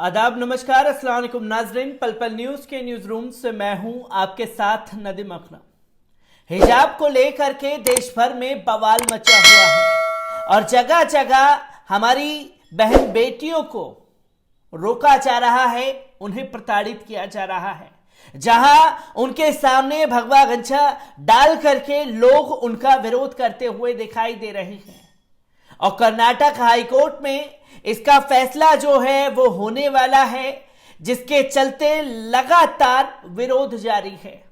आदाब, नमस्कार, अस्सलाम वालेकुम नाजरीन। पल पल न्यूज के न्यूज रूम से मैं हूं आपके साथ नदीम अकरम। हिजाब को लेकर के देश भर में बवाल मचा हुआ है और जगह जगह हमारी बहन बेटियों को रोका जा रहा है, उन्हें प्रताड़ित किया जा रहा है। जहां उनके सामने भगवा गमछा डाल करके लोग उनका विरोध करते हुए दिखाई दे रहे हैं और कर्नाटक हाईकोर्ट में इसका फैसला जो है वो होने वाला है, जिसके चलते लगातार विरोध जारी है।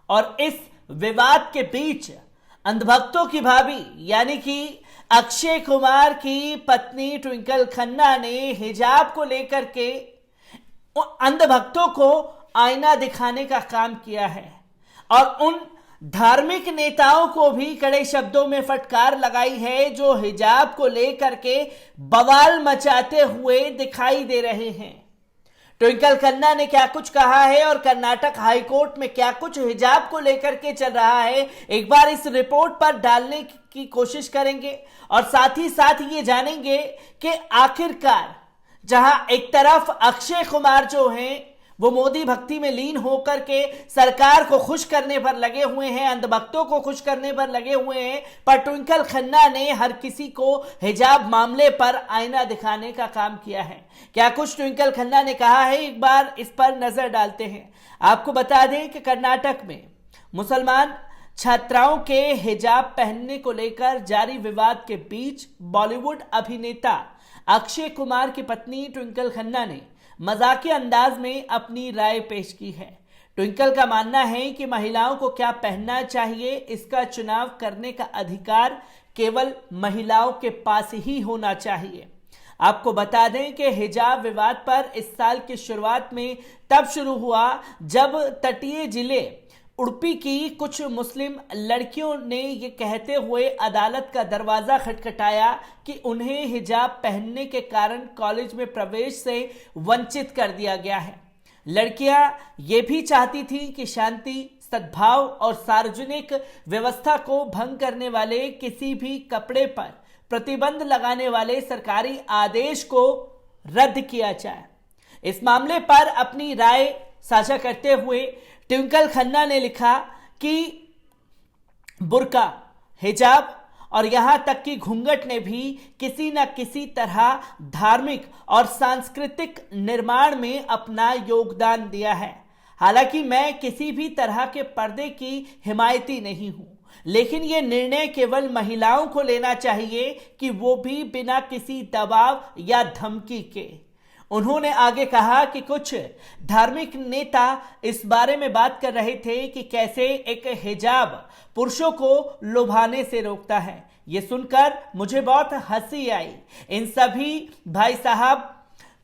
और इस विवाद के बीच अंधभक्तों की भाभी यानी कि अक्षय कुमार की पत्नी ट्विंकल खन्ना ने हिजाब को लेकर के अंधभक्तों को आईना दिखाने का काम किया है और उन धार्मिक नेताओं को भी कड़े शब्दों में फटकार लगाई है जो हिजाब को लेकर के बवाल मचाते हुए दिखाई दे रहे हैं। ट्विंकल खन्ना ने क्या कुछ कहा है और कर्नाटक हाईकोर्ट में क्या कुछ हिजाब को लेकर के चल रहा है, एक बार इस रिपोर्ट पर डालने की कोशिश करेंगे और साथ ही साथ ये जानेंगे कि आखिरकार जहां एक तरफ अक्षय कुमार जो हैं वो मोदी भक्ति में लीन होकर के सरकार को खुश करने पर लगे हुए हैं, अंधभक्तों को खुश करने पर लगे हुए हैं, पर ट्विंकल खन्ना ने हर किसी को हिजाब मामले पर आईना दिखाने का काम किया है। क्या कुछ ट्विंकल खन्ना ने कहा है, एक बार इस पर नजर डालते हैं। आपको बता दें कि कर्नाटक में मुसलमान छात्राओं के हिजाब पहनने को लेकर जारी विवाद के बीच बॉलीवुड अभिनेता अक्षय कुमार की पत्नी ट्विंकल खन्ना ने मजाकिया अंदाज में अपनी राय पेश की है। ट्विंकल का मानना है कि महिलाओं को क्या पहनना चाहिए, इसका चुनाव करने का अधिकार केवल महिलाओं के पास ही होना चाहिए। आपको बता दें कि हिजाब विवाद पर इस साल की शुरुआत में तब शुरू हुआ जब तटीय जिले उडुपी की कुछ मुस्लिम लड़कियों ने ये कहते हुए अदालत का दरवाजा खटखटाया कि उन्हें हिजाब पहनने के कारण कॉलेज में प्रवेश से वंचित कर दिया गया है। लड़कियां ये भी चाहती थीं कि शांति, सद्भाव और सार्वजनिक व्यवस्था को भंग करने वाले किसी भी कपड़े पर प्रतिबंध लगाने वाले सरकारी आदेश को रद्द किया जाए। इस मामले पर अपनी राय साझा करते हुए ट्विंकल खन्ना ने लिखा कि बुर्का, हिजाब और यहां तक कि घूंघट ने भी किसी न किसी तरह धार्मिक और सांस्कृतिक निर्माण में अपना योगदान दिया है। हालांकि मैं किसी भी तरह के पर्दे की हिमायती नहीं हूं, लेकिन यह निर्णय केवल महिलाओं को लेना चाहिए कि वो भी बिना किसी दबाव या धमकी के। उन्होंने आगे कहा कि कुछ धार्मिक नेता इस बारे में बात कर रहे थे कि कैसे एक हिजाब पुरुषों को लुभाने से रोकता है। ये सुनकर मुझे बहुत हंसी आई। इन सभी भाई साहब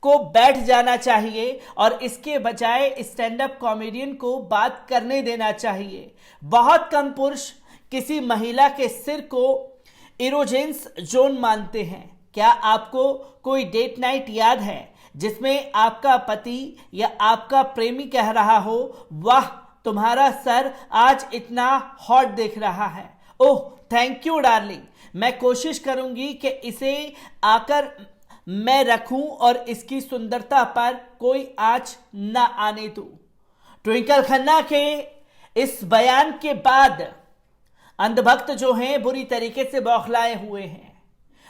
को बैठ जाना चाहिए और इसके बजाय स्टैंड अप कॉमेडियन को बात करने देना चाहिए। बहुत कम पुरुष किसी महिला के सिर को इरोजेंस जोन मानते हैं। क्या आपको कोई डेट नाइट याद है जिसमें आपका पति या आपका प्रेमी कह रहा हो, वाह तुम्हारा सर आज इतना हॉट दिख रहा है, ओह थैंक यू डार्लिंग, मैं कोशिश करूंगी कि इसे आकर मैं रखूं और इसकी सुंदरता पर कोई आंच ना आने दूं। ट्विंकल खन्ना के इस बयान के बाद अंधभक्त जो हैं बुरी तरीके से बौखलाए हुए हैं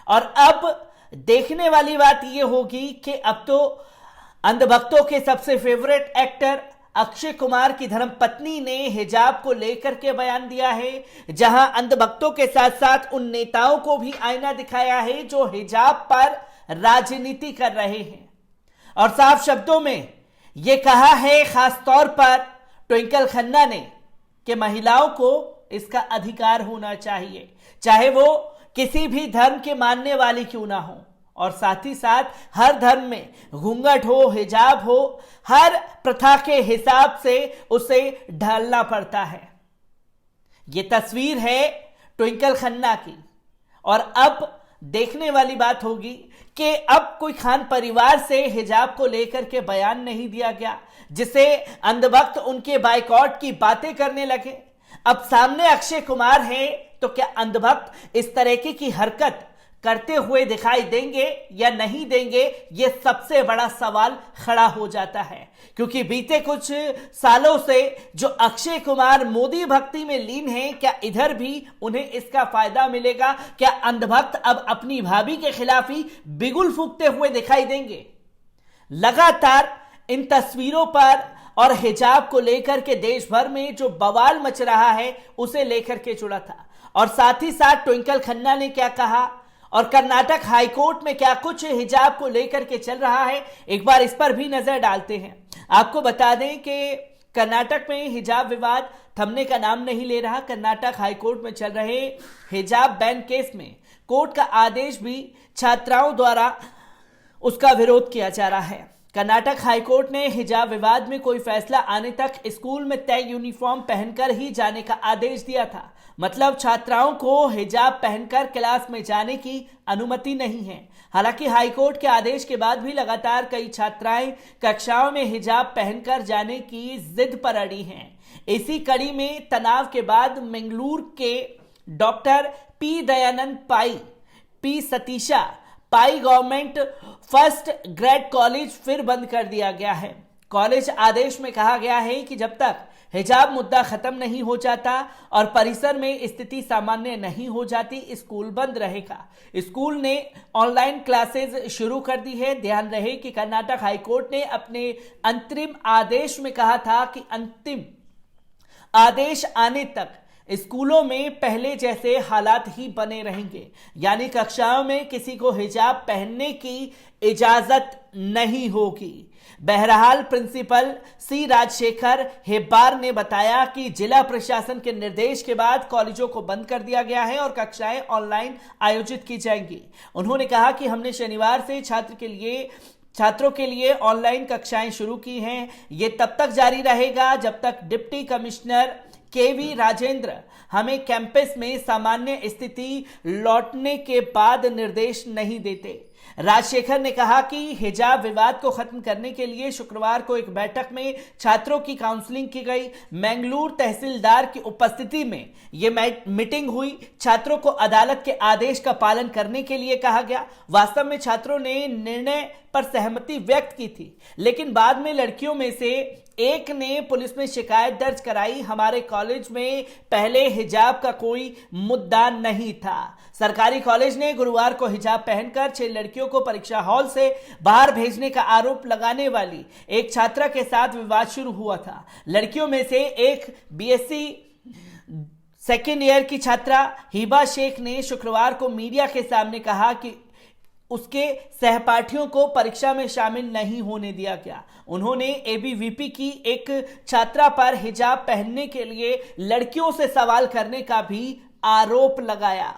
और अब देखने वाली बात यह होगी कि अब तो अंधभक्तों के सबसे फेवरेट एक्टर अक्षय कुमार की धर्मपत्नी ने हिजाब को लेकर के बयान दिया है, जहां अंधभक्तों के साथ साथ उन नेताओं को भी आईना दिखाया है जो हिजाब पर राजनीति कर रहे हैं और साफ शब्दों में यह कहा है, खास तौर पर ट्विंकल खन्ना ने, कि महिलाओं को इसका अधिकार होना चाहिए, चाहे वो किसी भी धर्म के मानने वाली क्यों ना हो। और साथ ही साथ हर धर्म में घूंघट हो, हिजाब हो, हर प्रथा के हिसाब से उसे ढालना पड़ता है। ये तस्वीर है ट्विंकल खन्ना की और अब देखने वाली बात होगी कि अब कोई खान परिवार से हिजाब को लेकर के बयान नहीं दिया गया, जिसे अंधभक्त उनके बायकॉट की बातें करने लगे। अब सामने अक्षय कुमार है तो क्या अंधभक्त इस तरीके की हरकत करते हुए दिखाई देंगे या नहीं देंगे, ये सबसे बड़ा सवाल खड़ा हो जाता है। क्योंकि बीते कुछ सालों से जो अक्षय कुमार मोदी भक्ति में लीन हैं, क्या इधर भी उन्हें इसका फायदा मिलेगा? क्या अंधभक्त अब अपनी भाभी के खिलाफ ही बिगुल फूंकते हुए दिखाई देंगे? लगातार इन तस्वीरों पर और हिजाब को लेकर के देश भर में जो बवाल मच रहा है, उसे लेकर के जुड़ा था। और साथ ही साथ ट्विंकल खन्ना ने क्या कहा और कर्नाटक हाईकोर्ट में क्या कुछ हिजाब को लेकर के चल रहा है, एक बार इस पर भी नजर डालते हैं। आपको बता दें कि कर्नाटक में हिजाब विवाद थमने का नाम नहीं ले रहा। कर्नाटक हाईकोर्ट में चल रहे हिजाब बैन केस में कोर्ट का आदेश भी छात्राओं द्वारा उसका विरोध किया जा रहा है। कर्नाटक हाईकोर्ट ने हिजाब विवाद में कोई फैसला आने तक स्कूल में तय यूनिफॉर्म पहनकर ही जाने का आदेश दिया था। मतलब छात्राओं को हिजाब पहनकर क्लास में जाने की अनुमति नहीं है। हालांकि हाईकोर्ट के आदेश के बाद भी लगातार कई छात्राएं कक्षाओं में हिजाब पहनकर जाने की जिद पर अड़ी हैं। इसी कड़ी में तनाव के बाद मंगलूर के डॉक्टर पी दयानंद पाई, पी सतीशा पाई गवर्नमेंट फर्स्ट ग्रेड कॉलेज फिर बंद कर दिया गया है। कॉलेज आदेश में कहा गया है कि जब तक हिजाब मुद्दा खत्म नहीं हो जाता और परिसर में स्थिति सामान्य नहीं हो जाती, स्कूल बंद रहेगा। स्कूल ने ऑनलाइन क्लासेस शुरू कर दी है। ध्यान रहे कि कर्नाटक हाईकोर्ट ने अपने अंतरिम आदेश में कहा था कि अंतिम आदेश आने तक स्कूलों में पहले जैसे हालात ही बने रहेंगे, यानी कक्षाओं में किसी को हिजाब पहनने की इजाजत नहीं होगी। बहरहाल प्रिंसिपल सी राजशेखर हेब्बार ने बताया कि जिला प्रशासन के निर्देश के बाद कॉलेजों को बंद कर दिया गया है और कक्षाएं ऑनलाइन आयोजित की जाएंगी। उन्होंने कहा कि हमने शनिवार से छात्रों के लिए ऑनलाइन कक्षाएं शुरू की हैं। ये तब तक जारी रहेगा जब तक डिप्टी कमिश्नर केवी राजेंद्र हमें कैंपस में सामान्य स्थिति लौटने के बाद निर्देश नहीं देते। राजशेखर ने कहा कि हिजाब विवाद को खत्म करने के लिए शुक्रवार को एक बैठक में छात्रों की काउंसलिंग की गई। मंगलूर तहसीलदार की उपस्थिति में यह मीटिंग हुई। छात्रों को अदालत के आदेश का पालन करने के लिए कहा गया। वास्तव में छात्रों ने निर्णय पर सहमति व्यक्त की थी, लेकिन बाद में लड़कियों में से एक ने पुलिस में शिकायत दर्ज कराई। हमारे कॉलेज में पहले हिजाब का कोई मुद्दा नहीं था। सरकारी कॉलेज ने गुरुवार को हिजाब पहनकर 6 लड़कियों को परीक्षा हॉल से बाहर भेजने का आरोप लगाने वाली एक छात्रा के साथ विवाद शुरू हुआ था। लड़कियों में से एक बीएससी सेकेंड ईयर की छात्रा हिबा शेख ने शुक्रवार को मीडिया के सामने कहा कि उसके सहपाठियों को परीक्षा में शामिल नहीं होने दिया गया। उन्होंने एबीवीपी की एक छात्रा पर हिजाब पहनने के लिए लड़कियों से सवाल करने का भी आरोप लगाया।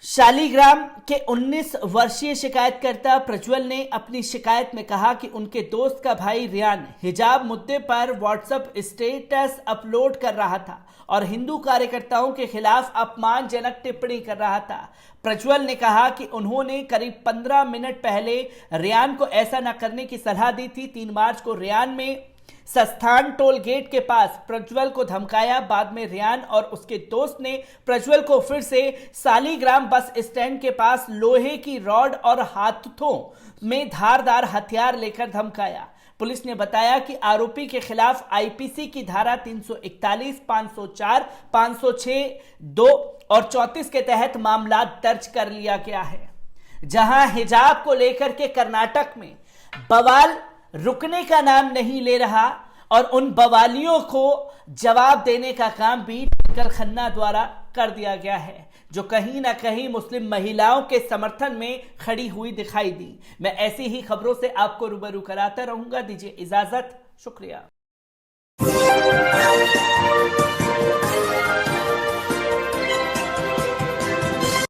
शालीग्राम के 19 वर्षीय शिकायतकर्ता प्रज्वल ने अपनी शिकायत में कहा कि उनके दोस्त का भाई रियान हिजाब मुद्दे पर व्हाट्सएप स्टेटस अपलोड कर रहा था और हिंदू कार्यकर्ताओं के खिलाफ अपमानजनक टिप्पणी कर रहा था। प्रज्वल ने कहा कि उन्होंने करीब 15 मिनट पहले रियान को ऐसा न करने की सलाह दी थी। 3 मार्च को रियान में सस्थान टोल गेट के पास प्रज्वल को धमकाया। बाद में रियान और उसके दोस्त ने प्रज्वल को फिर से सालीग्राम बस स्टैंड के पास लोहे की रॉड और हाथों में धारदार हथियार लेकर धमकाया। पुलिस ने बताया कि आरोपी के खिलाफ आईपीसी की धारा 341, 504, 506, 2 और 34 के तहत मामला दर्ज कर लिया गया है। जहां हिजाब को लेकर के कर्नाटक में बवाल रुकने का नाम नहीं ले रहा और उन बवालियों को जवाब देने का काम भी ट्विंकल खन्ना द्वारा कर दिया गया है, जो कहीं ना कहीं मुस्लिम महिलाओं के समर्थन में खड़ी हुई दिखाई दी। मैं ऐसी ही खबरों से आपको रूबरू कराता रहूंगा। दीजिए इजाजत, शुक्रिया।